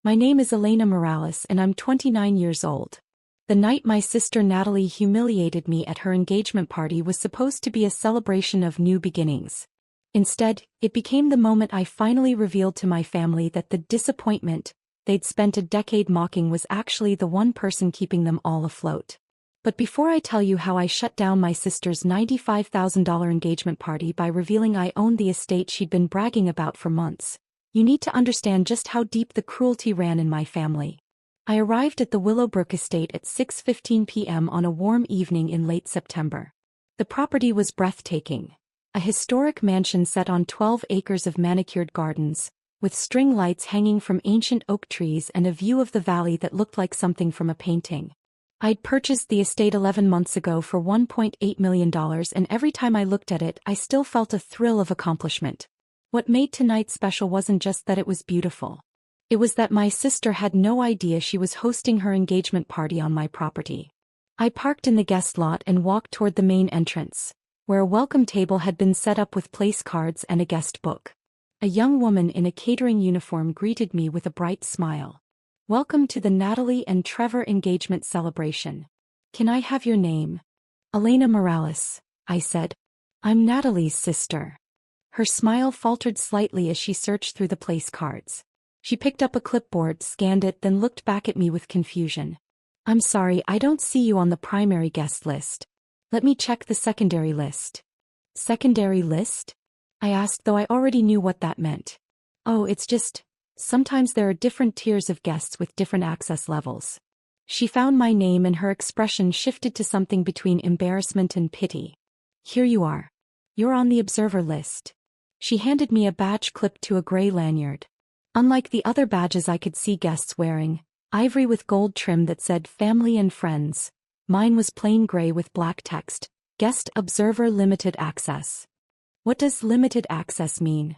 My name is Elena Morales and I'm 29 years old. The night my sister Natalie humiliated me at her engagement party was supposed to be a celebration of new beginnings. Instead, it became the moment I finally revealed to my family that the disappointment they'd spent a decade mocking was actually the one person keeping them all afloat. But before I tell you how I shut down my sister's $95,000 engagement party by revealing I owned the estate she'd been bragging about for months, you need to understand just how deep the cruelty ran in my family. I arrived at the Willowbrook estate at 6:15 p.m. on a warm evening in late September. The property was breathtaking. A historic mansion set on 12 acres of manicured gardens, with string lights hanging from ancient oak trees and a view of the valley that looked like something from a painting. I'd purchased the estate 11 months ago for $1.8 million, and every time I looked at it I still felt a thrill of accomplishment. What made tonight special wasn't just that it was beautiful. It was that my sister had no idea she was hosting her engagement party on my property. I parked in the guest lot and walked toward the main entrance, where a welcome table had been set up with place cards and a guest book. A young woman in a catering uniform greeted me with a bright smile. "Welcome to the Natalie and Trevor engagement celebration. Can I have your name?" "Elena Morales," I said. "I'm Natalie's sister." Her smile faltered slightly as she searched through the place cards. She picked up a clipboard, scanned it, then looked back at me with confusion. "I'm sorry, I don't see you on the primary guest list. Let me check the secondary list." "Secondary list?" I asked, though I already knew what that meant. "Oh, it's just, sometimes there are different tiers of guests with different access levels." She found my name and her expression shifted to something between embarrassment and pity. "Here you are. You're on the observer list." She handed me a badge clipped to a gray lanyard. Unlike the other badges I could see guests wearing, ivory with gold trim that said family and friends, mine was plain gray with black text, "Guest Observer Limited Access." "What does limited access mean?"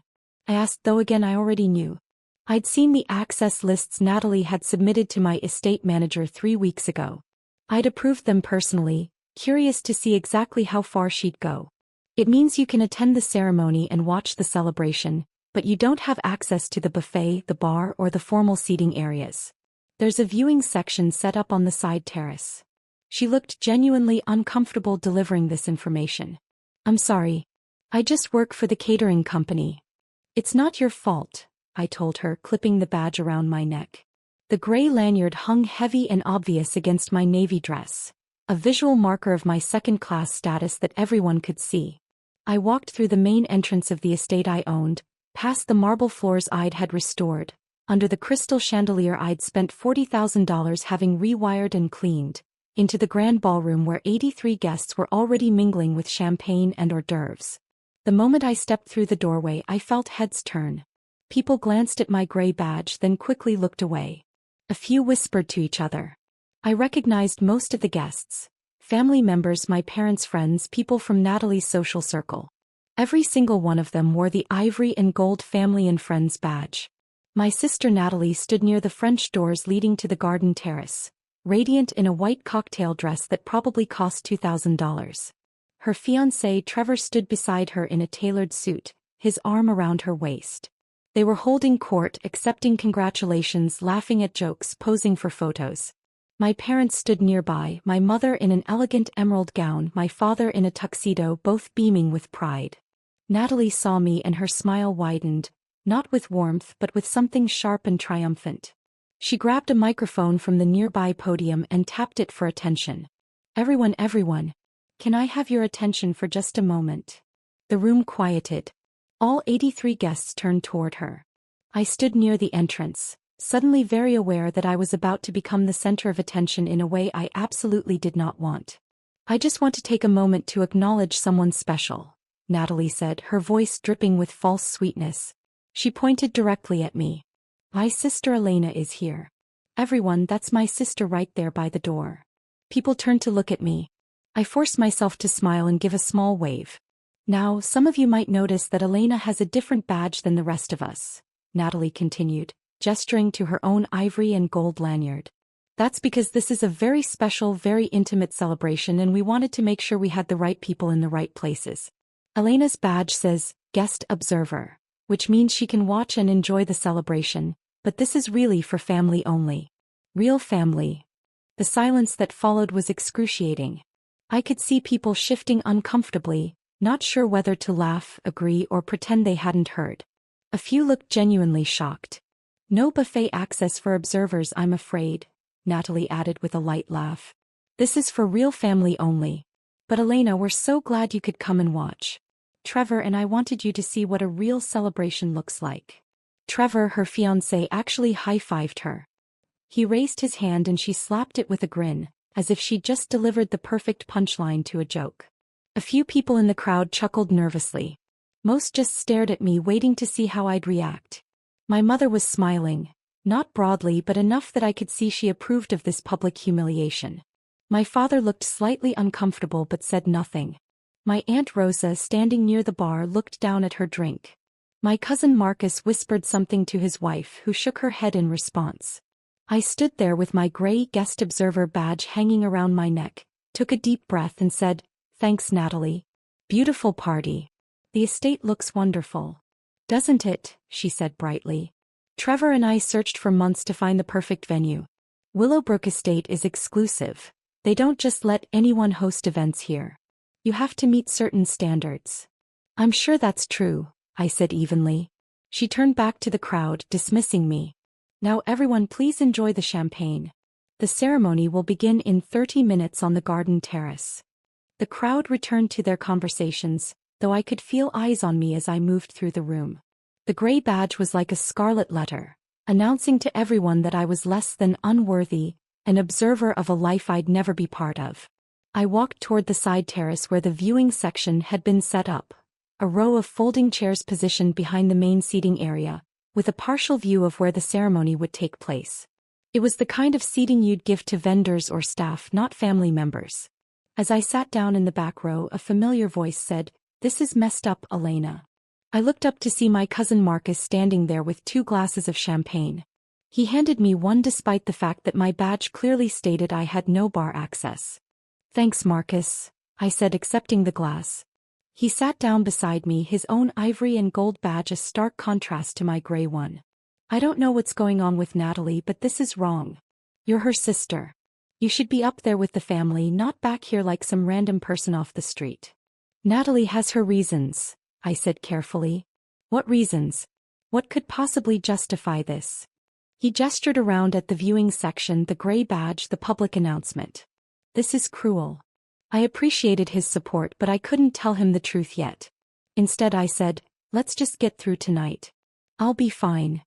I asked, though again I already knew. I'd seen the access lists Natalie had submitted to my estate manager 3 weeks ago. I'd approved them personally, curious to see exactly how far she'd go. "It means you can attend the ceremony and watch the celebration, but you don't have access to the buffet, the bar, or the formal seating areas. There's a viewing section set up on the side terrace." She looked genuinely uncomfortable delivering this information. "I'm sorry. I just work for the catering company." "It's not your fault," I told her, clipping the badge around my neck. The gray lanyard hung heavy and obvious against my navy dress, a visual marker of my second-class status that everyone could see. I walked through the main entrance of the estate I owned, past the marble floors I'd had restored, under the crystal chandelier I'd spent $40,000 having rewired and cleaned, into the grand ballroom where 83 guests were already mingling with champagne and hors d'oeuvres. The moment I stepped through the doorway I felt heads turn. People glanced at my gray badge then quickly looked away. A few whispered to each other. I recognized most of the guests. Family members, my parents' friends, people from Natalie's social circle. Every single one of them wore the ivory and gold family and friends badge. My sister Natalie stood near the French doors leading to the garden terrace, radiant in a white cocktail dress that probably cost $2,000. Her fiancé Trevor stood beside her in a tailored suit, his arm around her waist. They were holding court, accepting congratulations, laughing at jokes, posing for photos. My parents stood nearby, my mother in an elegant emerald gown, my father in a tuxedo, both beaming with pride. Natalie saw me and her smile widened, not with warmth but with something sharp and triumphant. She grabbed a microphone from the nearby podium and tapped it for attention. Everyone, can I have your attention for just a moment?" The room quieted. All 83 guests turned toward her. I stood near the entrance, suddenly very aware that I was about to become the center of attention in a way I absolutely did not want. "I just want to take a moment to acknowledge someone special," Natalie said, her voice dripping with false sweetness. She pointed directly at me. "My sister Elena is here. Everyone, that's my sister right there by the door." People turned to look at me. I forced myself to smile and give a small wave. "Now, some of you might notice that Elena has a different badge than the rest of us," Natalie continued, gesturing to her own ivory and gold lanyard. "That's because this is a very special, very intimate celebration and we wanted to make sure we had the right people in the right places. Elena's badge says, Guest Observer, which means she can watch and enjoy the celebration, but this is really for family only. Real family. The silence that followed was excruciating. I could see people shifting uncomfortably, not sure whether to laugh, agree, or pretend they hadn't heard. A few looked genuinely shocked. No buffet access for observers, I'm afraid, Natalie added with a light laugh. This is for real family only. But Elena, we're so glad you could come and watch. Trevor and I wanted you to see what a real celebration looks like. Trevor, her fiancé, actually high-fived her. He raised his hand and she slapped it with a grin, as if she'd just delivered the perfect punchline to a joke. A few people in the crowd chuckled nervously. Most just stared at me, waiting to see how I'd react. My mother was smiling, not broadly but enough that I could see she approved of this public humiliation. My father looked slightly uncomfortable but said nothing. My Aunt Rosa, standing near the bar, looked down at her drink. My cousin Marcus whispered something to his wife, who shook her head in response. I stood there with my gray guest observer badge hanging around my neck, took a deep breath and said, "Thanks, Natalie. Beautiful party. The estate looks wonderful." "Doesn't it?" she said brightly. Trevor and I searched for months to find the perfect venue. Willowbrook Estate is exclusive. They don't just let anyone host events here. You have to meet certain standards. "I'm sure that's true," I said evenly. She turned back to the crowd, dismissing me. "Now everyone, please enjoy the champagne. The ceremony will begin in 30 minutes on the garden terrace." The crowd returned to their conversations, though I could feel eyes on me as I moved through the room. The gray badge was like a scarlet letter, announcing to everyone that I was less than unworthy, an observer of a life I'd never be part of. I walked toward the side terrace where the viewing section had been set up, a row of folding chairs positioned behind the main seating area, with a partial view of where the ceremony would take place. It was the kind of seating you'd give to vendors or staff, not family members. As I sat down in the back row, a familiar voice said, "This is messed up, Elena." I looked up to see my cousin Marcus standing there with 2 glasses of champagne. He handed me one despite the fact that my badge clearly stated I had no bar access. "Thanks, Marcus," I said, accepting the glass. He sat down beside me, his own ivory and gold badge a stark contrast to my gray one. "I don't know what's going on with Natalie, but this is wrong. You're her sister. You should be up there with the family, not back here like some random person off the street." "Natalie has her reasons," I said carefully. "What reasons? What could possibly justify this?" He gestured around at the viewing section, the gray badge, the public announcement. "This is cruel." I appreciated his support, but I couldn't tell him the truth yet. Instead I said, "Let's just get through tonight. I'll be fine."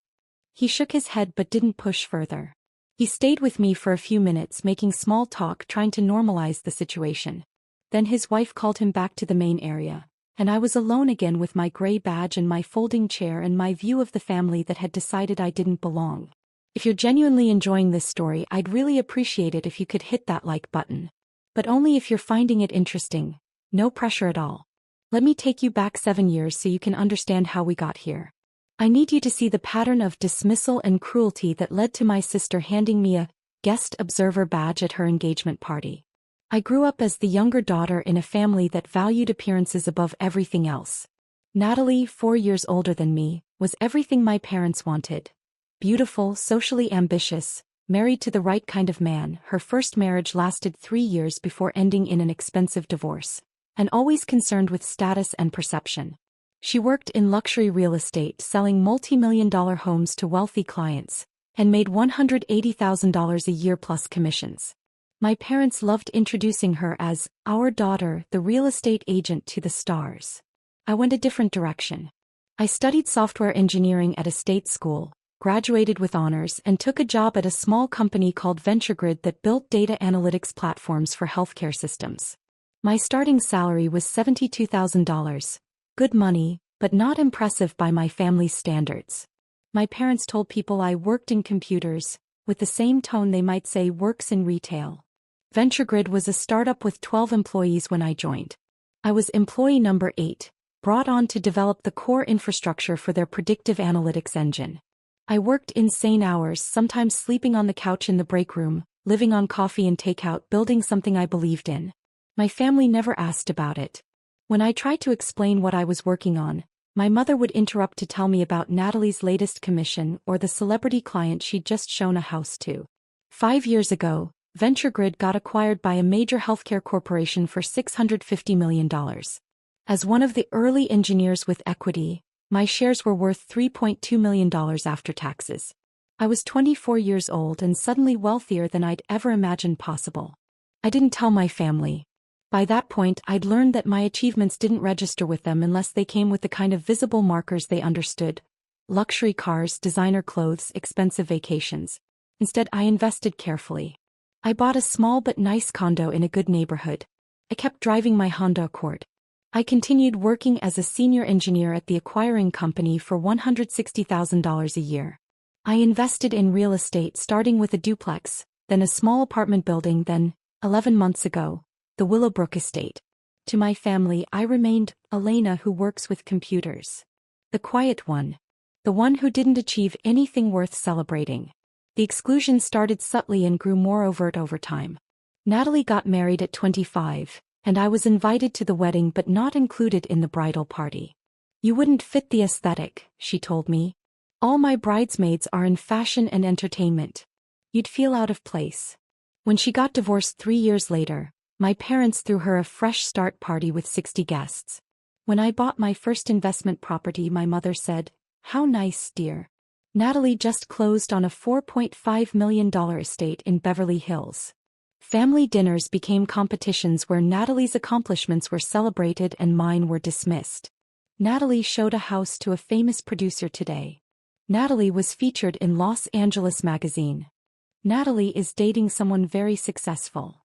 He shook his head but didn't push further. He stayed with me for a few minutes, making small talk, trying to normalize the situation. Then his wife called him back to the main area, and I was alone again with my gray badge and my folding chair and my view of the family that had decided I didn't belong. If you're genuinely enjoying this story, I'd really appreciate it if you could hit that like button. But only if you're finding it interesting. No pressure at all. Let me take you back 7 years so you can understand how we got here. I need you to see the pattern of dismissal and cruelty that led to my sister handing me a guest observer badge at her engagement party. I grew up as the younger daughter in a family that valued appearances above everything else. Natalie, 4 years older than me, was everything my parents wanted. Beautiful, socially ambitious, married to the right kind of man. Her first marriage lasted 3 years before ending in an expensive divorce, and always concerned with status and perception. She worked in luxury real estate, selling multi-million-dollar homes to wealthy clients, and made $180,000 a year plus commissions. My parents loved introducing her as our daughter, the real estate agent, to the stars. I went a different direction. I studied software engineering at a state school, graduated with honors, and took a job at a small company called VentureGrid that built data analytics platforms for healthcare systems. My starting salary was $72,000. Good money, but not impressive by my family's standards. My parents told people I worked in computers, with the same tone they might say works in retail. VentureGrid was a startup with 12 employees when I joined. I was employee number 8, brought on to develop the core infrastructure for their predictive analytics engine. I worked insane hours, sometimes sleeping on the couch in the break room, living on coffee and takeout, building something I believed in. My family never asked about it. When I tried to explain what I was working on, my mother would interrupt to tell me about Natalie's latest commission or the celebrity client she'd just shown a house to. 5 years ago, VentureGrid got acquired by a major healthcare corporation for $650 million. As one of the early engineers with equity, my shares were worth $3.2 million after taxes. I was 24 years old and suddenly wealthier than I'd ever imagined possible. I didn't tell my family. By that point, I'd learned that my achievements didn't register with them unless they came with the kind of visible markers they understood: luxury cars, designer clothes, expensive vacations. Instead, I invested carefully. I bought a small but nice condo in a good neighborhood. I kept driving my Honda Accord. I continued working as a senior engineer at the acquiring company for $160,000 a year. I invested in real estate, starting with a duplex, then a small apartment building, then, 11 months ago, the Willowbrook estate. To my family, I remained Elena, who works with computers. The quiet one. The one who didn't achieve anything worth celebrating. The exclusion started subtly and grew more overt over time. Natalie got married at 25, and I was invited to the wedding but not included in the bridal party. "You wouldn't fit the aesthetic," she told me. "All my bridesmaids are in fashion and entertainment. You'd feel out of place." When she got divorced 3 years later, my parents threw her a fresh start party with 60 guests. When I bought my first investment property, my mother said, "How nice, dear. Natalie just closed on a $4.5 million estate in Beverly Hills." Family dinners became competitions where Natalie's accomplishments were celebrated and mine were dismissed. Natalie showed a house to a famous producer today. Natalie was featured in Los Angeles magazine. Natalie is dating someone very successful.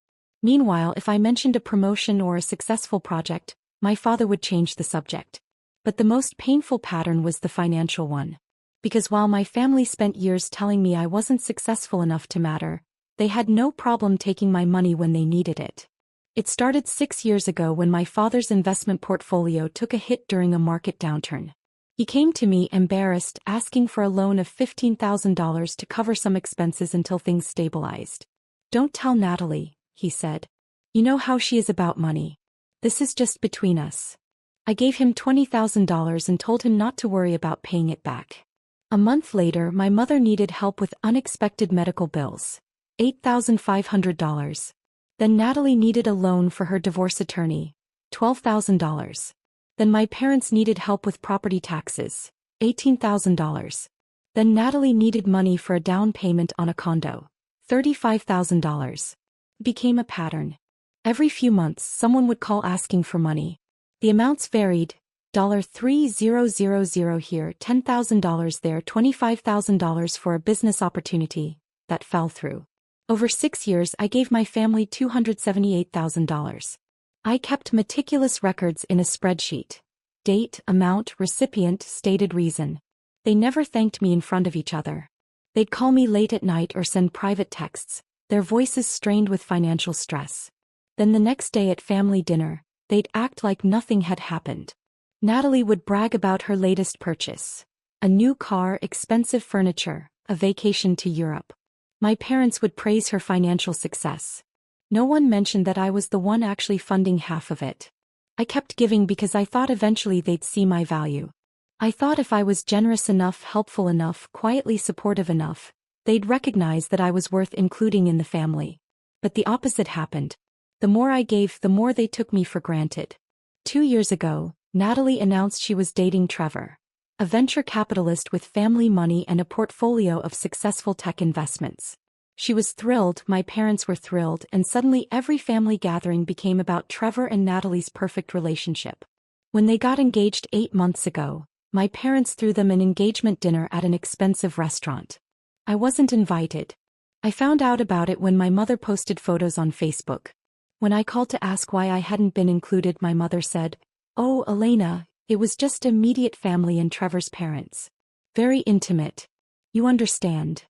Meanwhile, if I mentioned a promotion or a successful project, my father would change the subject. But the most painful pattern was the financial one. Because while my family spent years telling me I wasn't successful enough to matter, they had no problem taking my money when they needed it. It started 6 years ago when my father's investment portfolio took a hit during a market downturn. He came to me embarrassed, asking for a loan of $15,000 to cover some expenses until things stabilized. "Don't tell Natalie," he said. "You know how she is about money. This is just between us." I gave him $20,000 and told him not to worry about paying it back. A month later, my mother needed help with unexpected medical bills. $8,500. Then Natalie needed a loan for her divorce attorney. $12,000. Then my parents needed help with property taxes. $18,000. Then Natalie needed money for a down payment on a condo. $35,000. It became a pattern. Every few months, someone would call asking for money. The amounts varied. $3,000 here, $10,000 there, $25,000 for a business opportunity that fell through. Over 6 years, I gave my family $278,000. I kept meticulous records in a spreadsheet. Date, amount, recipient, stated reason. They never thanked me in front of each other. They'd call me late at night or send private texts, their voices strained with financial stress. Then the next day at family dinner, they'd act like nothing had happened. Natalie would brag about her latest purchase. A new car, expensive furniture, a vacation to Europe. My parents would praise her financial success. No one mentioned that I was the one actually funding half of it. I kept giving because I thought eventually they'd see my value. I thought if I was generous enough, helpful enough, quietly supportive enough, they'd recognize that I was worth including in the family. But the opposite happened. The more I gave, the more they took me for granted. 2 years ago, Natalie announced she was dating Trevor, a venture capitalist with family money and a portfolio of successful tech investments. She was thrilled, my parents were thrilled, and suddenly every family gathering became about Trevor and Natalie's perfect relationship. When they got engaged 8 months ago, my parents threw them an engagement dinner at an expensive restaurant. I wasn't invited. I found out about it when my mother posted photos on Facebook. When I called to ask why I hadn't been included, my mother said, "Oh, Elena, it was just immediate family and Trevor's parents. Very intimate. You understand."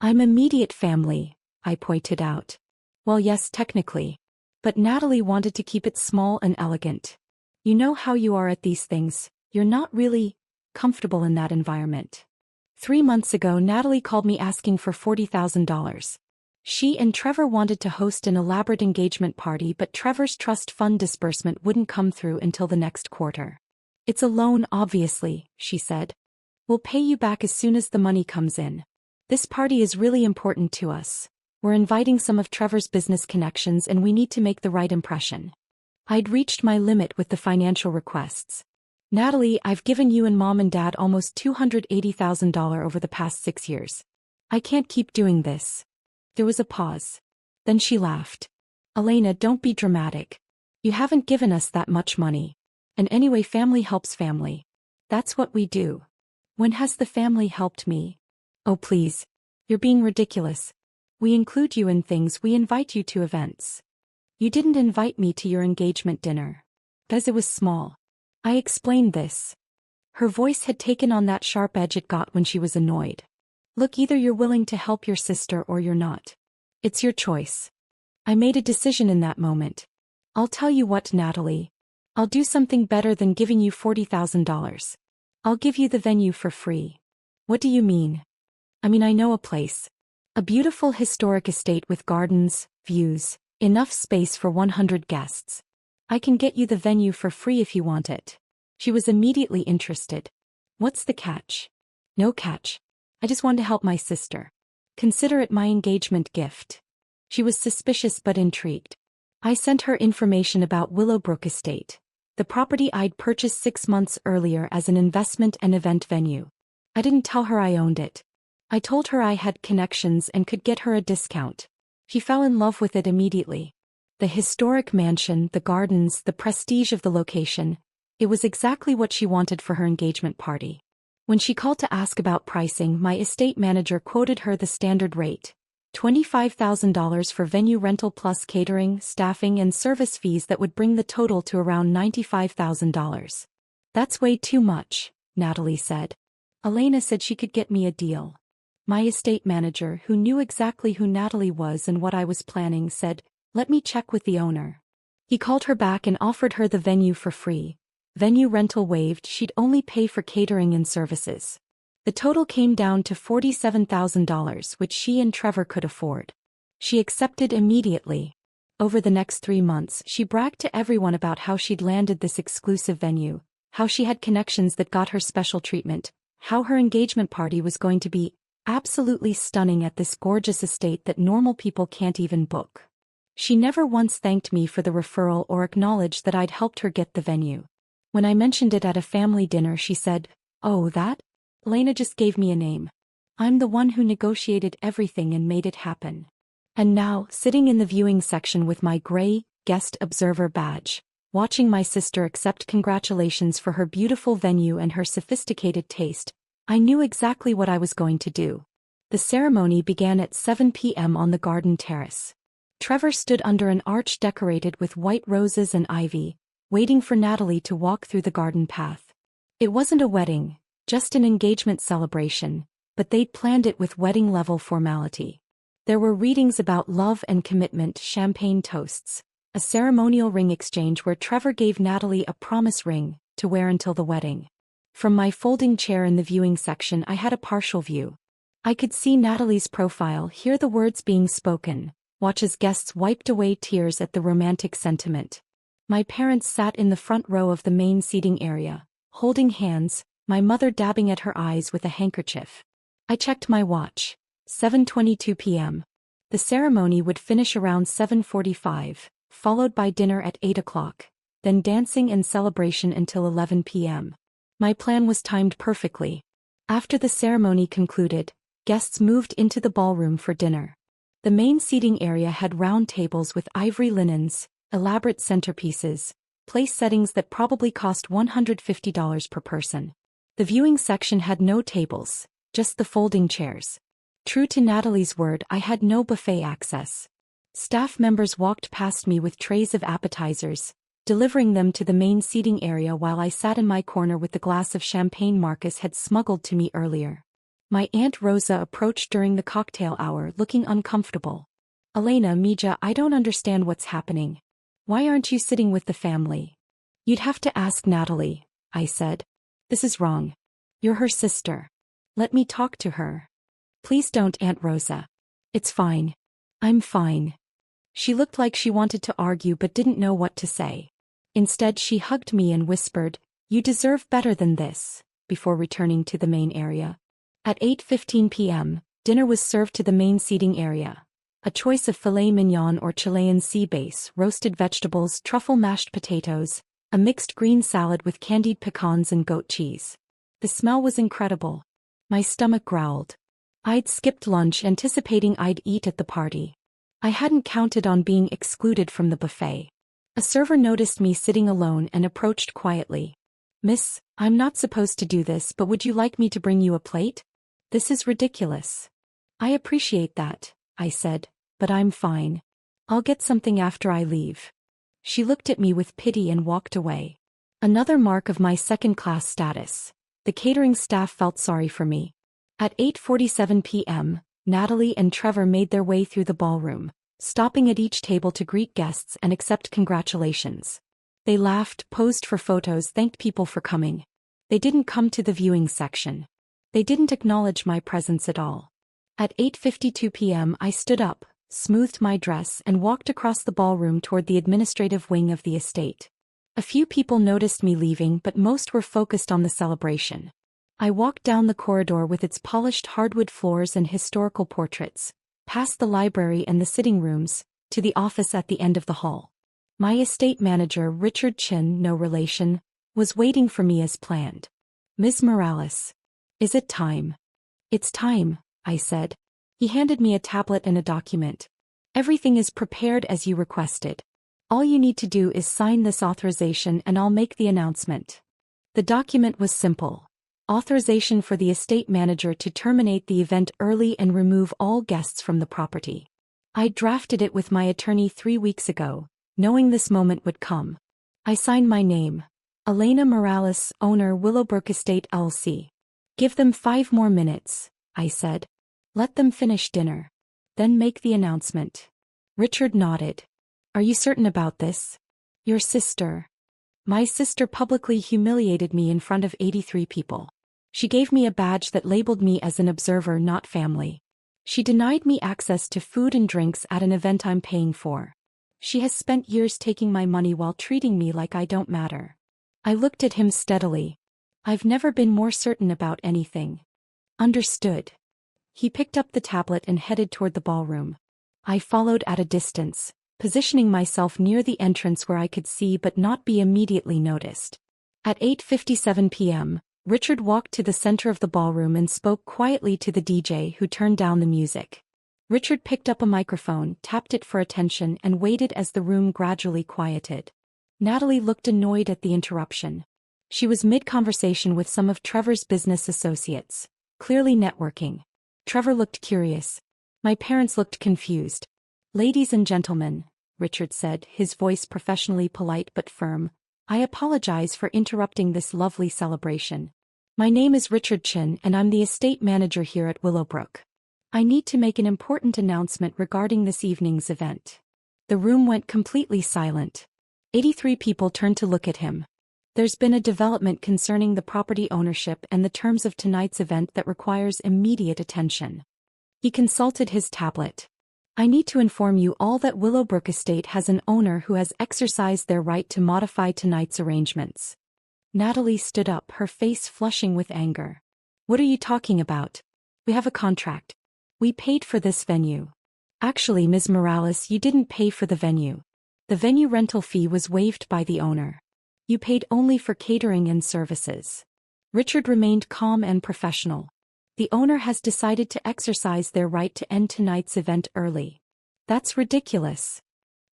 "I'm immediate family," I pointed out. "Well, yes, technically. But Natalie wanted to keep it small and elegant. You know how you are at these things, you're not really comfortable in that environment." 3 months ago, Natalie called me asking for $40,000. She and Trevor wanted to host an elaborate engagement party, but Trevor's trust fund disbursement wouldn't come through until the next quarter. It's a loan, obviously, she said. We'll pay you back as soon as the money comes in. This party is really important to us. We're inviting some of Trevor's business connections and we need to make the right impression. I'd reached my limit with the financial requests. Natalie, I've given you and Mom and Dad almost $280,000 over the past 6 years. I can't keep doing this. There was a pause. Then she laughed. Elena, don't be dramatic. You haven't given us that much money. And anyway, family helps family. That's what we do. When has the family helped me? Oh please. You're being ridiculous. We include you in things, we invite you to events. You didn't invite me to your engagement dinner. Because it was small. I explained this. Her voice had taken on that sharp edge it got when she was annoyed. Look, either you're willing to help your sister or you're not. It's your choice. I made a decision in that moment. I'll tell you what, Natalie. I'll do something better than giving you $40,000. I'll give you the venue for free. What do you mean? I mean, I know a place. A beautiful historic estate with gardens, views, enough space for 100 guests. I can get you the venue for free if you want it. She was immediately interested. What's the catch? No catch. I just want to help my sister. Consider it my engagement gift. She was suspicious but intrigued. I sent her information about Willowbrook Estate, the property I'd purchased 6 months earlier as an investment and event venue. I didn't tell her I owned it. I told her I had connections and could get her a discount. She fell in love with it immediately. The historic mansion, the gardens, the prestige of the location. It was exactly what she wanted for her engagement party. When she called to ask about pricing, my estate manager quoted her the standard rate. $25,000 for venue rental plus catering, staffing and service fees that would bring the total to around $95,000. That's way too much, Natalie said. Elena said she could get me a deal. My estate manager, who knew exactly who Natalie was and what I was planning, said, let me check with the owner. He called her back and offered her the venue for free. Venue rental waived, she'd only pay for catering and services. The total came down to $47,000, which she and Trevor could afford. She accepted immediately. Over the next 3 months, she bragged to everyone about how she'd landed this exclusive venue, how she had connections that got her special treatment, how her engagement party was going to be absolutely stunning at this gorgeous estate that normal people can't even book. She never once thanked me for the referral or acknowledged that I'd helped her get the venue. When I mentioned it at a family dinner, she said, "Oh, that? Elena just gave me a name. I'm the one who negotiated everything and made it happen." And now, sitting in the viewing section with my gray guest observer badge, watching my sister accept congratulations for her beautiful venue and her sophisticated taste, I knew exactly what I was going to do. The ceremony began at 7 p.m. on the garden terrace. Trevor stood under an arch decorated with white roses and ivy, waiting for Natalie to walk through the garden path. It wasn't a wedding, just an engagement celebration, but they'd planned it with wedding-level formality. There were readings about love and commitment, champagne toasts, a ceremonial ring exchange where Trevor gave Natalie a promise ring to wear until the wedding. From my folding chair in the viewing section, I had a partial view. I could see Natalie's profile, hear the words being spoken, watch as guests wiped away tears at the romantic sentiment. My parents sat in the front row of the main seating area, holding hands, my mother dabbing at her eyes with a handkerchief. I checked my watch. 7:22 p.m. The ceremony would finish around 7:45, followed by dinner at 8 o'clock, then dancing and celebration until 11 p.m. My plan was timed perfectly. After the ceremony concluded, guests moved into the ballroom for dinner. The main seating area had round tables with ivory linens, elaborate centerpieces, place settings that probably cost $150 per person. The viewing section had no tables, just the folding chairs. True to Natalie's word, I had no buffet access. Staff members walked past me with trays of appetizers, delivering them to the main seating area while I sat in my corner with the glass of champagne Marcus had smuggled to me earlier. My Aunt Rosa approached during the cocktail hour, looking uncomfortable. "Elena, Mija, I don't understand what's happening. Why aren't you sitting with the family?" "You'd have to ask Natalie," I said. "This is wrong. You're her sister. Let me talk to her." "Please don't, Aunt Rosa. It's fine. I'm fine." She looked like she wanted to argue but didn't know what to say. Instead, she hugged me and whispered, You deserve better than this, before returning to the main area. At 8:15 p.m., dinner was served to the main seating area. A choice of filet mignon or Chilean sea bass, roasted vegetables, truffle mashed potatoes, a mixed green salad with candied pecans and goat cheese. The smell was incredible. My stomach growled. I'd skipped lunch anticipating I'd eat at the party. I hadn't counted on being excluded from the buffet. A server noticed me sitting alone and approached quietly. "Miss, I'm not supposed to do this, but would you like me to bring you a plate? This is ridiculous." "I appreciate that," I said, "but I'm fine. I'll get something after I leave." She looked at me with pity and walked away. Another mark of my second-class status. The catering staff felt sorry for me. At 8:47 p.m., Natalie and Trevor made their way through the ballroom, stopping at each table to greet guests and accept congratulations. They laughed, posed for photos, thanked people for coming. They didn't come to the viewing section. They didn't acknowledge my presence at all. At 8:52 p.m. I stood up, smoothed my dress and walked across the ballroom toward the administrative wing of the estate. A few people noticed me leaving, but most were focused on the celebration. I walked down the corridor with its polished hardwood floors and historical portraits, past the library and the sitting rooms, to the office at the end of the hall. My estate manager, Richard Chin, no relation, was waiting for me as planned. "Ms. Morales, is it time?" "It's time," I said. He handed me a tablet and a document. "Everything is prepared as you requested. All you need to do is sign this authorization and I'll make the announcement." The document was simple. Authorization for the estate manager to terminate the event early and remove all guests from the property. I drafted it with my attorney 3 weeks ago, knowing this moment would come. I signed my name. Elena Morales, owner, Willowbrook Estate LC. "Give them 5 more minutes," I said. "Let them finish dinner. Then make the announcement." Richard nodded. "Are you certain about this?" "Your sister." My sister publicly humiliated me in front of 83 people. She gave me a badge that labeled me as an observer, not family. She denied me access to food and drinks at an event I'm paying for. She has spent years taking my money while treating me like I don't matter. I looked at him steadily. "I've never been more certain about anything." "Understood." He picked up the tablet and headed toward the ballroom. I followed at a distance, positioning myself near the entrance where I could see but not be immediately noticed. At 8:57 p.m., Richard walked to the center of the ballroom and spoke quietly to the DJ, who turned down the music. Richard picked up a microphone, tapped it for attention and waited as the room gradually quieted. Natalie looked annoyed at the interruption. She was mid-conversation with some of Trevor's business associates, clearly networking. Trevor looked curious. My parents looked confused. "Ladies and gentlemen," Richard said, his voice professionally polite but firm, "I apologize for interrupting this lovely celebration. My name is Richard Chin and I'm the estate manager here at Willowbrook. I need to make an important announcement regarding this evening's event." The room went completely silent. 83 people turned to look at him. "There's been a development concerning the property ownership and the terms of tonight's event that requires immediate attention." He consulted his tablet. "I need to inform you all that Willowbrook Estate has an owner who has exercised their right to modify tonight's arrangements." Natalie stood up, her face flushing with anger. "What are you talking about? We have a contract. We paid for this venue." "Actually, Ms. Morales, you didn't pay for the venue. The venue rental fee was waived by the owner. You paid only for catering and services." Richard remained calm and professional. "The owner has decided to exercise their right to end tonight's event early." "That's ridiculous."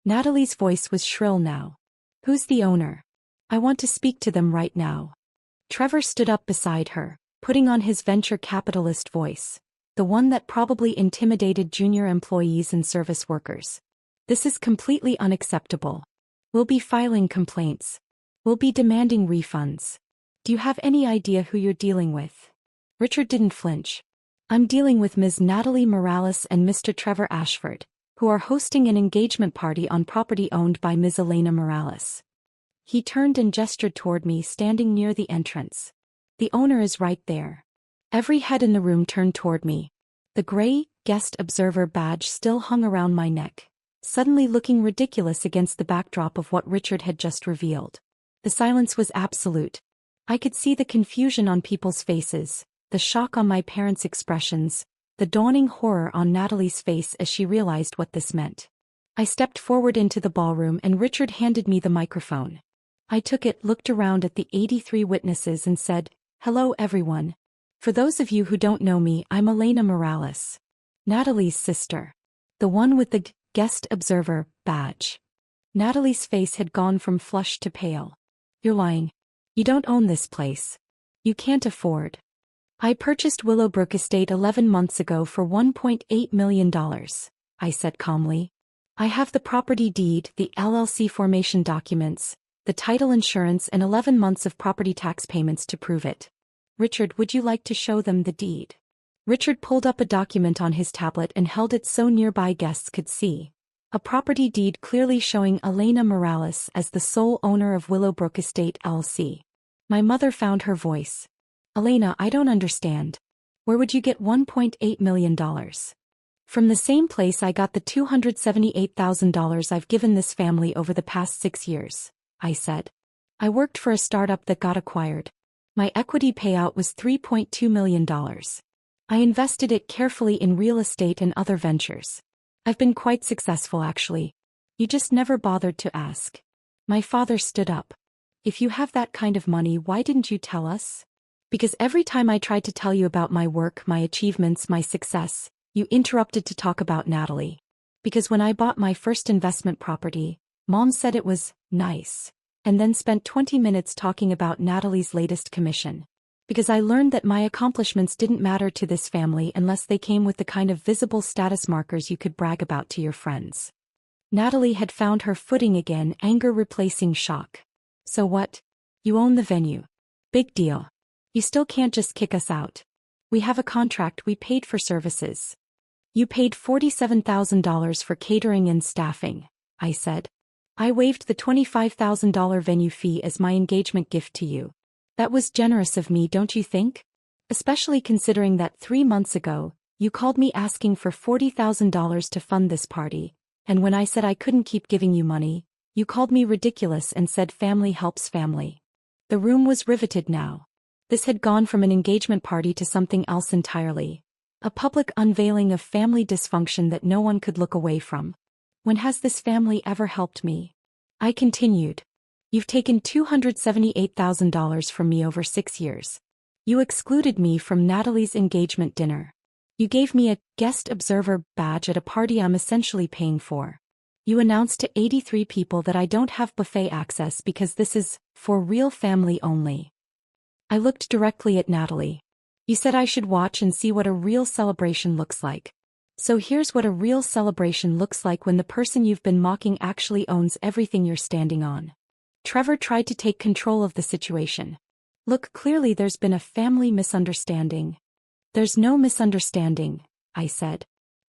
Natalie's voice was shrill now. "Who's the owner? I want to speak to them right now." Trevor stood up beside her, putting on his venture capitalist voice, the one that probably intimidated junior employees and service workers. "This is completely unacceptable. We'll be filing complaints. We'll be demanding refunds. Do you have any idea who you're dealing with?" Richard didn't flinch. "I'm dealing with Ms. Natalie Morales and Mr. Trevor Ashford, who are hosting an engagement party on property owned by Ms. Elena Morales." He turned and gestured toward me, standing near the entrance. "The owner is right there." Every head in the room turned toward me. The gray, guest observer badge still hung around my neck, suddenly looking ridiculous against the backdrop of what Richard had just revealed. The silence was absolute. I could see the confusion on people's faces, the shock on my parents' expressions, the dawning horror on Natalie's face as she realized what this meant. I stepped forward into the ballroom and Richard handed me the microphone. I took it, looked around at the 83 witnesses and said, "Hello everyone. For those of you who don't know me, I'm Elena Morales, Natalie's sister. The one with the guest observer badge." Natalie's face had gone from flushed to pale. "You're lying. You don't own this place. You can't afford." "I purchased Willowbrook Estate 11 months ago for $1.8 million, I said calmly. "I have the property deed, the LLC formation documents, the title insurance and 11 months of property tax payments to prove it." "Richard, would you like to show them the deed?" Richard pulled up a document on his tablet and held it so nearby guests could see. A property deed clearly showing Elena Morales as the sole owner of Willowbrook Estate LLC. My mother found her voice. "Elena, I don't understand. Where would you get $1.8 million? "From the same place I got the $278,000 I've given this family over the past 6 years, I said. "I worked for a startup that got acquired. My equity payout was $3.2 million. I invested it carefully in real estate and other ventures. I've been quite successful actually. You just never bothered to ask." My father stood up. "If you have that kind of money, why didn't you tell us?" "Because every time I tried to tell you about my work, my achievements, my success, you interrupted to talk about Natalie. Because when I bought my first investment property, Mom said it was nice, and then spent 20 minutes talking about Natalie's latest commission. Because I learned that my accomplishments didn't matter to this family unless they came with the kind of visible status markers you could brag about to your friends." Natalie had found her footing again, anger replacing shock. "So what? You own the venue. Big deal. You still can't just kick us out. We have a contract, we paid for services." "You paid $47,000 for catering and staffing," I said. "I waived the $25,000 venue fee as my engagement gift to you. That was generous of me, don't you think? Especially considering that 3 months ago, you called me asking for $40,000 to fund this party, and when I said I couldn't keep giving you money, you called me ridiculous and said family helps family." The room was riveted now. This had gone from an engagement party to something else entirely. A public unveiling of family dysfunction that no one could look away from. "When has this family ever helped me?" I continued. "You've taken $278,000 from me over 6 years. You excluded me from Natalie's engagement dinner. You gave me a guest observer badge at a party I'm essentially paying for. You announced to 83 people that I don't have buffet access because this is for real family only." I looked directly at Natalie. "You said I should watch and see what a real celebration looks like. So here's what a real celebration looks like when the person you've been mocking actually owns everything you're standing on." Trevor tried to take control of the situation. "Look, clearly there's been a family misunderstanding." "There's no misunderstanding," I said.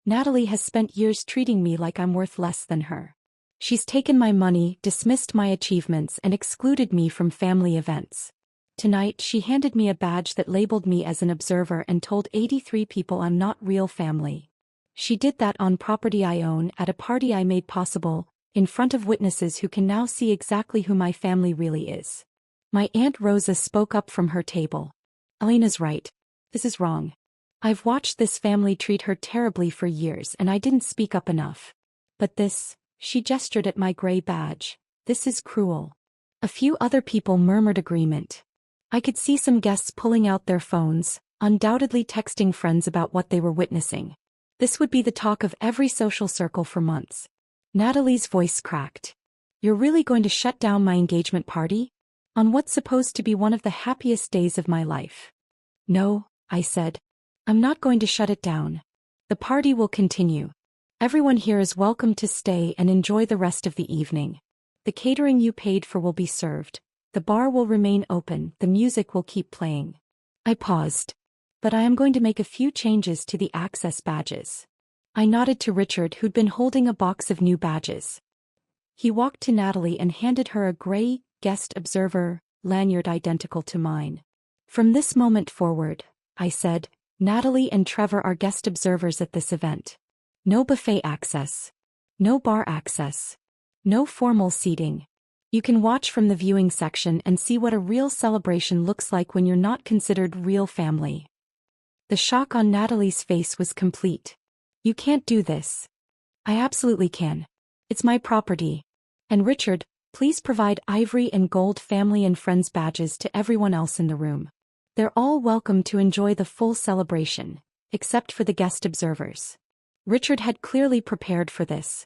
"Natalie has spent years treating me like I'm worth less than her. She's taken my money, dismissed my achievements, and excluded me from family events. Tonight she handed me a badge that labeled me as an observer and told 83 people I'm not real family. She did that on property I own at a party I made possible, in front of witnesses who can now see exactly who my family really is." My Aunt Rosa spoke up from her table. "Elena's right. This is wrong. I've watched this family treat her terribly for years and I didn't speak up enough. But this," she gestured at my gray badge, "this is cruel." A few other people murmured agreement. I could see some guests pulling out their phones, undoubtedly texting friends about what they were witnessing. This would be the talk of every social circle for months. Natalie's voice cracked. "You're really going to shut down my engagement party? On what's supposed to be one of the happiest days of my life?" "No," I said. "I'm not going to shut it down. The party will continue. Everyone here is welcome to stay and enjoy the rest of the evening. The catering you paid for will be served. The bar will remain open, the music will keep playing." I paused. "But I am going to make a few changes to the access badges." I nodded to Richard, who'd been holding a box of new badges. He walked to Natalie and handed her a gray, guest observer, lanyard identical to mine. "From this moment forward," I said, "Natalie and Trevor are guest observers at this event. No buffet access. No bar access. No formal seating. You can watch from the viewing section and see what a real celebration looks like when you're not considered real family. The shock on Natalie's face was complete. You can't do this. I absolutely can. It's my property. And Richard, please provide ivory and gold family and friends badges to everyone else in the room. They're all welcome to enjoy the full celebration, except for the guest observers. Richard had clearly prepared for this.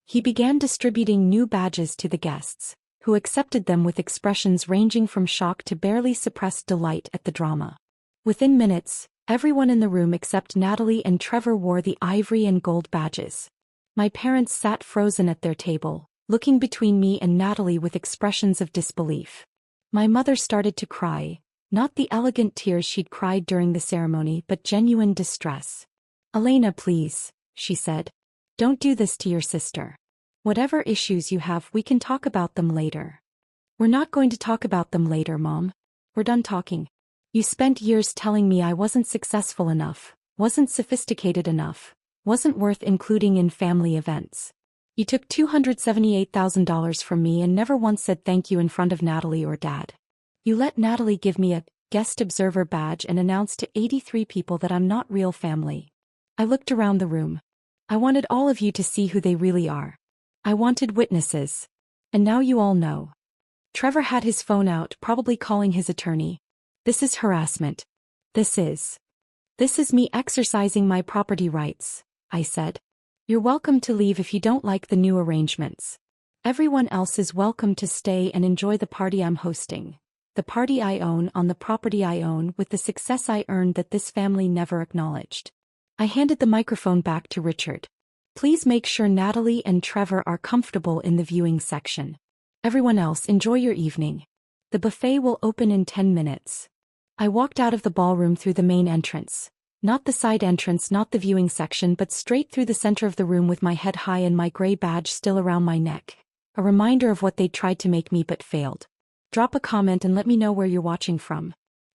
He began distributing new badges to the guests, who accepted them with expressions ranging from shock to barely suppressed delight at the drama. Within minutes, everyone in the room except Natalie and Trevor wore the ivory and gold badges. My parents sat frozen at their table, looking between me and Natalie with expressions of disbelief. My mother started to cry, not the elegant tears she'd cried during the ceremony but genuine distress. "Elena, please," she said. "Don't do this to your sister. Whatever issues you have, we can talk about them later." "We're not going to talk about them later, Mom. We're done talking. You spent years telling me I wasn't successful enough, wasn't sophisticated enough, wasn't worth including in family events. You took $278,000 from me and never once said thank you in front of Natalie or Dad. You let Natalie give me a guest observer badge and announce to 83 people that I'm not real family." I looked around the room. "I wanted all of you to see who they really are. I wanted witnesses. And now you all know." Trevor had his phone out, probably calling his attorney. "This is harassment. This is me exercising my property rights," I said. "You're welcome to leave if you don't like the new arrangements. Everyone else is welcome to stay and enjoy the party I'm hosting. The party I own on the property I own with the success I earned that this family never acknowledged." I handed the microphone back to Richard. "Please make sure Natalie and Trevor are comfortable in the viewing section. Everyone else, enjoy your evening. The buffet will open in 10 minutes. I walked out of the ballroom through the main entrance. Not the side entrance, not the viewing section, but straight through the center of the room with my head high and my gray badge still around my neck. A reminder of what they'd tried to make me but failed. Drop a comment and let me know where you're watching from.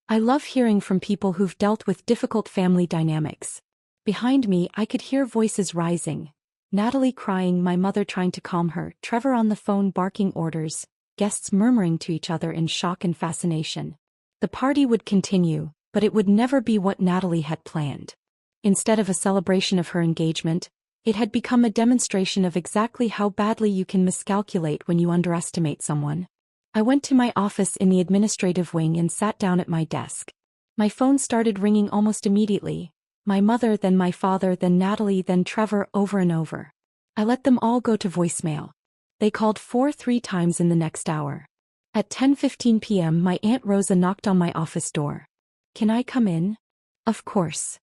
I love hearing from people who've dealt with difficult family dynamics. Behind me, I could hear voices rising. Natalie crying, my mother trying to calm her, Trevor on the phone barking orders, guests murmuring to each other in shock and fascination. The party would continue, but it would never be what Natalie had planned. Instead of a celebration of her engagement, it had become a demonstration of exactly how badly you can miscalculate when you underestimate someone. I went to my office in the administrative wing and sat down at my desk. My phone started ringing almost immediately. My mother, then my father, then Natalie, then Trevor, over and over. I let them all go to voicemail. They called 3 times in the next hour. At 10:15 p.m. my Aunt Rosa knocked on my office door. "Can I come in?" "Of course."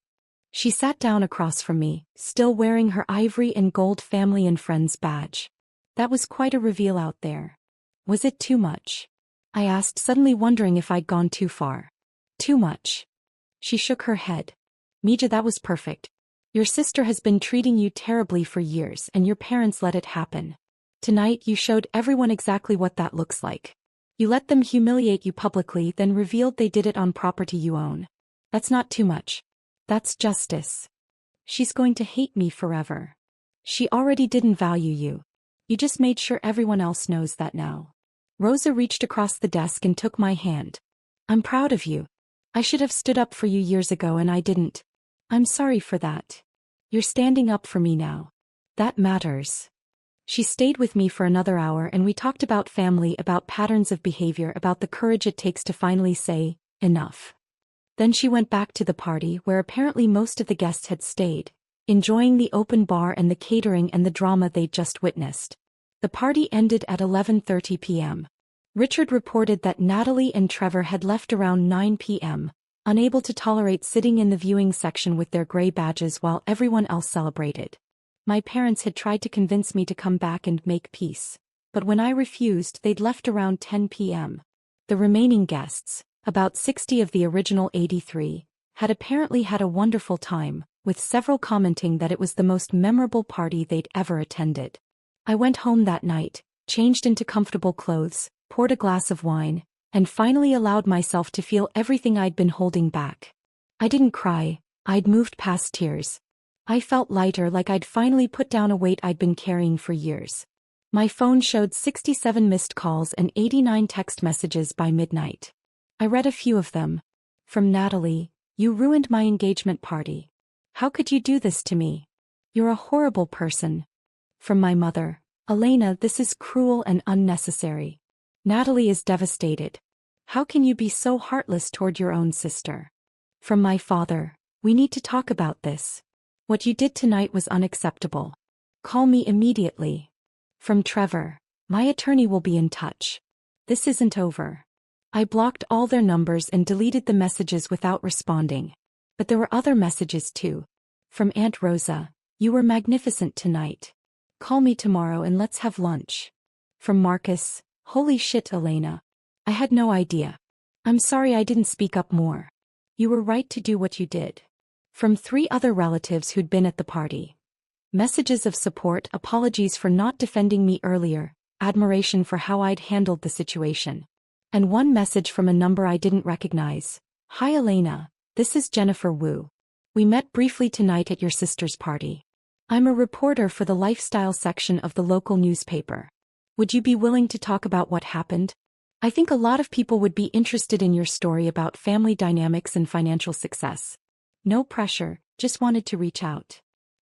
She sat down across from me, still wearing her ivory and gold family and friends badge. That was quite a reveal out there. Was it too much? I asked, suddenly wondering if I'd gone too far. "Too much." She shook her head. "Mija, that was perfect. Your sister has been treating you terribly for years and your parents let it happen. Tonight you showed everyone exactly what that looks like. You let them humiliate you publicly, then revealed they did it on property you own. That's not too much. That's justice. She's going to hate me forever. She already didn't value you. You just made sure everyone else knows that now." Rosa reached across the desk and took my hand. "I'm proud of you. I should have stood up for you years ago and I didn't. I'm sorry for that. You're standing up for me now. That matters." She stayed with me for another hour and we talked about family, about patterns of behavior, about the courage it takes to finally say, enough. Then she went back to the party where apparently most of the guests had stayed, enjoying the open bar and the catering and the drama they'd just witnessed. The party ended at 11:30 p.m. Richard reported that Natalie and Trevor had left around 9 p.m., unable to tolerate sitting in the viewing section with their gray badges while everyone else celebrated. My parents had tried to convince me to come back and make peace, but when I refused, they'd left around 10 p.m. The remaining guests, about 60 of the original 83, had apparently had a wonderful time, with several commenting that it was the most memorable party they'd ever attended. I went home that night, changed into comfortable clothes, poured a glass of wine, and finally allowed myself to feel everything I'd been holding back. I didn't cry, I'd moved past tears. I felt lighter, like I'd finally put down a weight I'd been carrying for years. My phone showed 67 missed calls and 89 text messages by midnight. I read a few of them. From Natalie, "You ruined my engagement party. How could you do this to me? You're a horrible person." From my mother, "Elena, this is cruel and unnecessary. Natalie is devastated. How can you be so heartless toward your own sister?" From my father, "We need to talk about this. What you did tonight was unacceptable. Call me immediately." From Trevor, "My attorney will be in touch. This isn't over." I blocked all their numbers and deleted the messages without responding. But there were other messages too. From Aunt Rosa, "You were magnificent tonight. Call me tomorrow and let's have lunch." From Marcus, "Holy shit, Elena. I had no idea. I'm sorry I didn't speak up more. You were right to do what you did." From 3 other relatives who'd been at the party. Messages of support, apologies for not defending me earlier, admiration for how I'd handled the situation. And one message from a number I didn't recognize. "Hi Elena, this is Jennifer Wu. We met briefly tonight at your sister's party. I'm a reporter for the lifestyle section of the local newspaper. Would you be willing to talk about what happened? I think a lot of people would be interested in your story about family dynamics and financial success. No pressure, just wanted to reach out."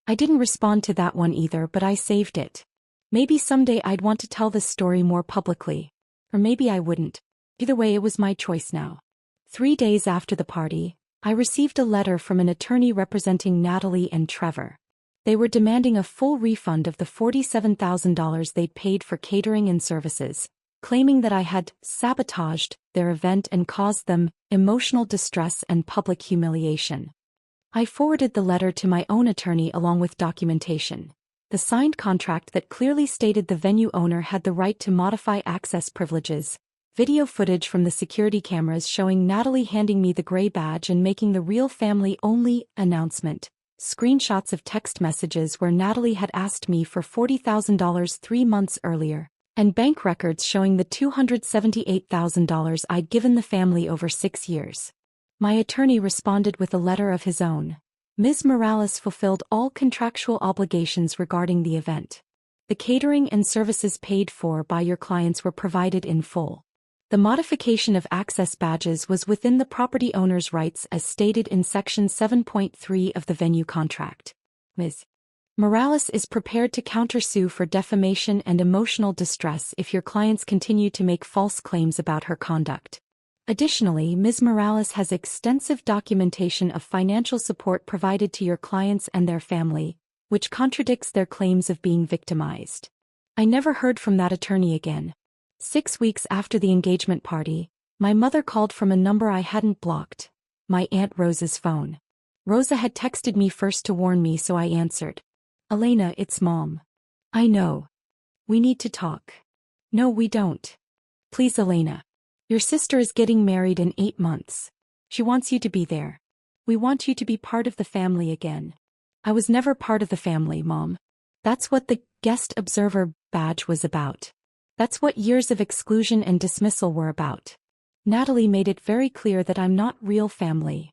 I didn't respond to that one either, but I saved it. Maybe someday I'd want to tell this story more publicly. Or maybe I wouldn't. Either way, it was my choice now. 3 days after the party, I received a letter from an attorney representing Natalie and Trevor. They were demanding a full refund of the $47,000 they'd paid for catering and services, claiming that I had sabotaged their event and caused them emotional distress and public humiliation. I forwarded the letter to my own attorney along with documentation. The signed contract that clearly stated the venue owner had the right to modify access privileges, video footage from the security cameras showing Natalie handing me the gray badge and making the real family-only announcement, screenshots of text messages where Natalie had asked me for $40,000 3 months earlier, and bank records showing the $278,000 I'd given the family over 6 years. My attorney responded with a letter of his own. Ms. Morales fulfilled all contractual obligations regarding the event. The catering and services paid for by your clients were provided in full. The modification of access badges was within the property owner's rights as stated in Section 7.3 of the venue contract. Ms. Morales is prepared to countersue for defamation and emotional distress if your clients continue to make false claims about her conduct. Additionally, Ms. Morales has extensive documentation of financial support provided to your clients and their family, which contradicts their claims of being victimized. I never heard from that attorney again. 6 weeks after the engagement party, my mother called from a number I hadn't blocked, my Aunt Rosa's phone. Rosa had texted me first to warn me, so I answered. "Elena, it's Mom. I know. We need to talk." "No, we don't. Please, Elena. Your sister is getting married in 8 months. She wants you to be there. We want you to be part of the family again." "I was never part of the family, Mom. That's what the guest observer badge was about. That's what years of exclusion and dismissal were about. Natalie made it very clear that I'm not real family."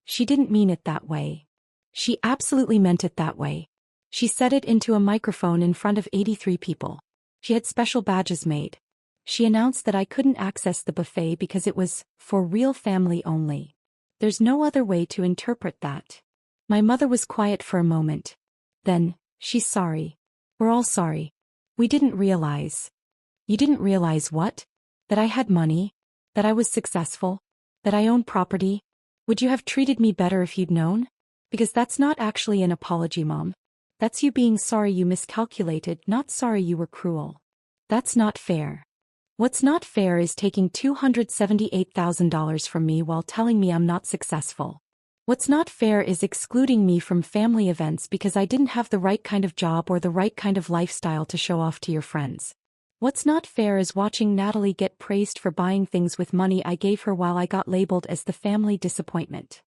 She didn't mean it that way. She absolutely meant it that way. She said it into a microphone in front of 83 people. She had special badges made. She announced that I couldn't access the buffet because it was for real family only. There's no other way to interpret that. My mother was quiet for a moment. Then, "She's sorry. We're all sorry. We didn't realize." "You didn't realize what? That I had money? That I was successful? That I owned property? Would you have treated me better if you'd known? Because that's not actually an apology, Mom. That's you being sorry you miscalculated, not sorry you were cruel. That's not fair. What's not fair is taking $278,000 from me while telling me I'm not successful. What's not fair is excluding me from family events because I didn't have the right kind of job or the right kind of lifestyle to show off to your friends. What's not fair is watching Natalie get praised for buying things with money I gave her while I got labeled as the family disappointment.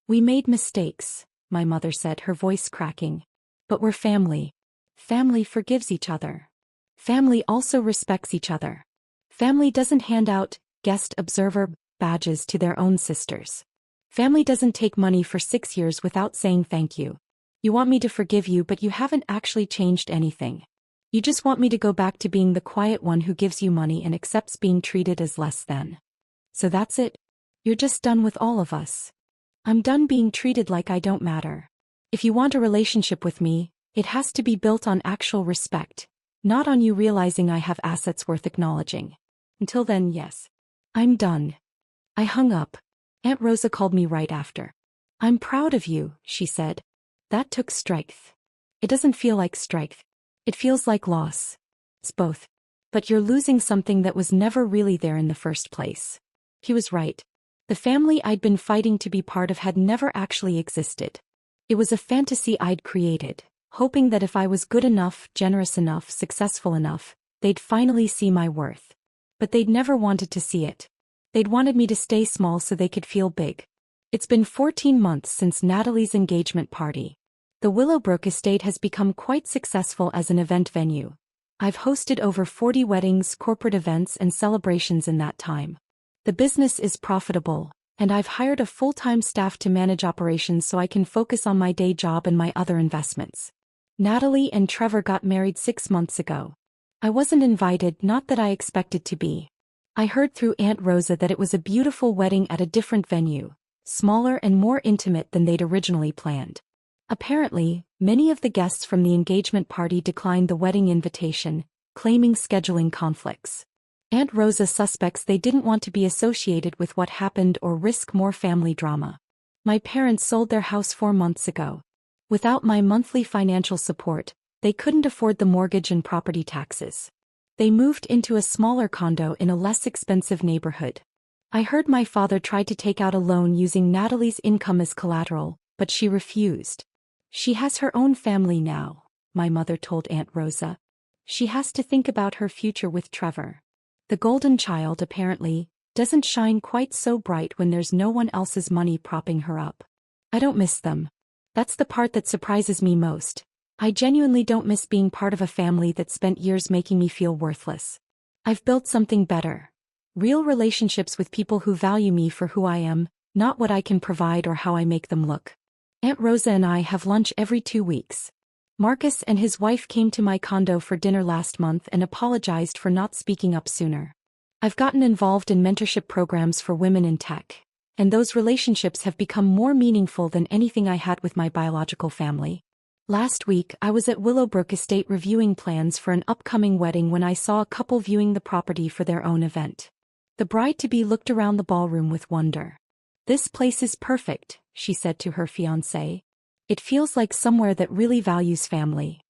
We made mistakes, my mother said, her voice cracking. But we're family. Family forgives each other. Family also respects each other. Family doesn't hand out guest observer badges to their own sisters. Family doesn't take money for 6 years without saying thank you. You want me to forgive you, but you haven't actually changed anything. You just want me to go back to being the quiet one who gives you money and accepts being treated as less than. So that's it? You're just done with all of us. I'm done being treated like I don't matter. If you want a relationship with me, it has to be built on actual respect, not on you realizing I have assets worth acknowledging. Until then, yes. I'm done. I hung up. Aunt Rosa called me right after. I'm proud of you, she said. That took strength. It doesn't feel like strength. It feels like loss. It's both. But you're losing something that was never really there in the first place. He was right. The family I'd been fighting to be part of had never actually existed. It was a fantasy I'd created, hoping that if I was good enough, generous enough, successful enough, they'd finally see my worth. But they'd never wanted to see it. They'd wanted me to stay small so they could feel big. It's been 14 months since Natalie's engagement party. The Willowbrook estate has become quite successful as an event venue. I've hosted over 40 weddings, corporate events, and celebrations in that time. The business is profitable, and I've hired a full-time staff to manage operations so I can focus on my day job and my other investments. Natalie and Trevor got married 6 months ago. I wasn't invited, not that I expected to be. I heard through Aunt Rosa that it was a beautiful wedding at a different venue, smaller and more intimate than they'd originally planned. Apparently, many of the guests from the engagement party declined the wedding invitation, claiming scheduling conflicts. Aunt Rosa suspects they didn't want to be associated with what happened or risk more family drama. My parents sold their house 4 months ago. Without my monthly financial support, they couldn't afford the mortgage and property taxes. They moved into a smaller condo in a less expensive neighborhood. I heard my father tried to take out a loan using Natalie's income as collateral, but she refused. She has her own family now, my mother told Aunt Rosa. She has to think about her future with Trevor. The golden child, apparently, doesn't shine quite so bright when there's no one else's money propping her up. I don't miss them. That's the part that surprises me most. I genuinely don't miss being part of a family that spent years making me feel worthless. I've built something better. Real relationships with people who value me for who I am, not what I can provide or how I make them look. Aunt Rosa and I have lunch every 2 weeks. Marcus and his wife came to my condo for dinner last month and apologized for not speaking up sooner. I've gotten involved in mentorship programs for women in tech, and those relationships have become more meaningful than anything I had with my biological family. Last week, I was at Willowbrook Estate reviewing plans for an upcoming wedding when I saw a couple viewing the property for their own event. The bride-to-be looked around the ballroom with wonder. "This place is perfect," she said to her fiancé. "It feels like somewhere that really values family."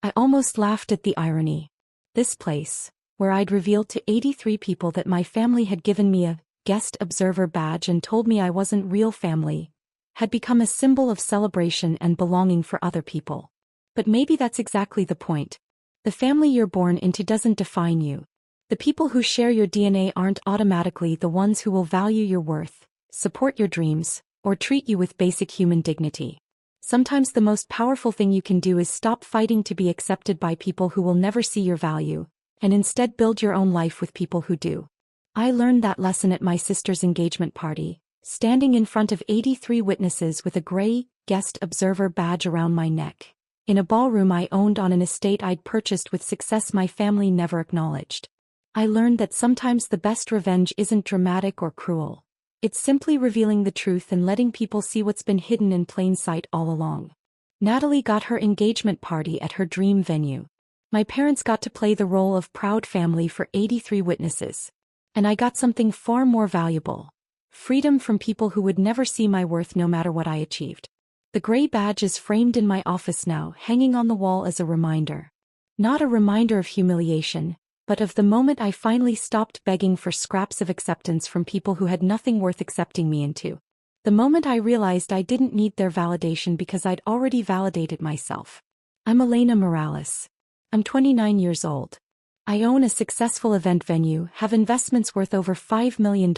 I almost laughed at the irony. This place, where I'd revealed to 83 people that my family had given me a guest observer badge and told me I wasn't real family, had become a symbol of celebration and belonging for other people. But maybe that's exactly the point. The family you're born into doesn't define you. The people who share your DNA aren't automatically the ones who will value your worth, support your dreams, or treat you with basic human dignity. Sometimes the most powerful thing you can do is stop fighting to be accepted by people who will never see your value, and instead build your own life with people who do. I learned that lesson at my sister's engagement party, standing in front of 83 witnesses with a gray guest observer badge around my neck, in a ballroom I owned on an estate I'd purchased with success my family never acknowledged. I learned that sometimes the best revenge isn't dramatic or cruel. It's simply revealing the truth and letting people see what's been hidden in plain sight all along. Natalie got her engagement party at her dream venue. My parents got to play the role of proud family for 83 witnesses. And I got something far more valuable. Freedom from people who would never see my worth no matter what I achieved. The gray badge is framed in my office now, hanging on the wall as a reminder. Not a reminder of humiliation, but of the moment I finally stopped begging for scraps of acceptance from people who had nothing worth accepting me into. The moment I realized I didn't need their validation because I'd already validated myself. I'm Elena Morales. I'm 29 years old. I own a successful event venue, have investments worth over $5 million,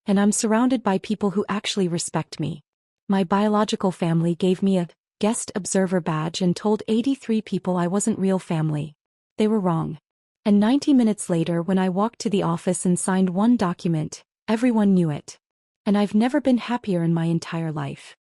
and I'm surrounded by people who actually respect me. My biological family gave me a guest observer badge and told 83 people I wasn't real family. They were wrong. And 90 minutes later, when I walked to the office and signed one document, everyone knew it. And I've never been happier in my entire life.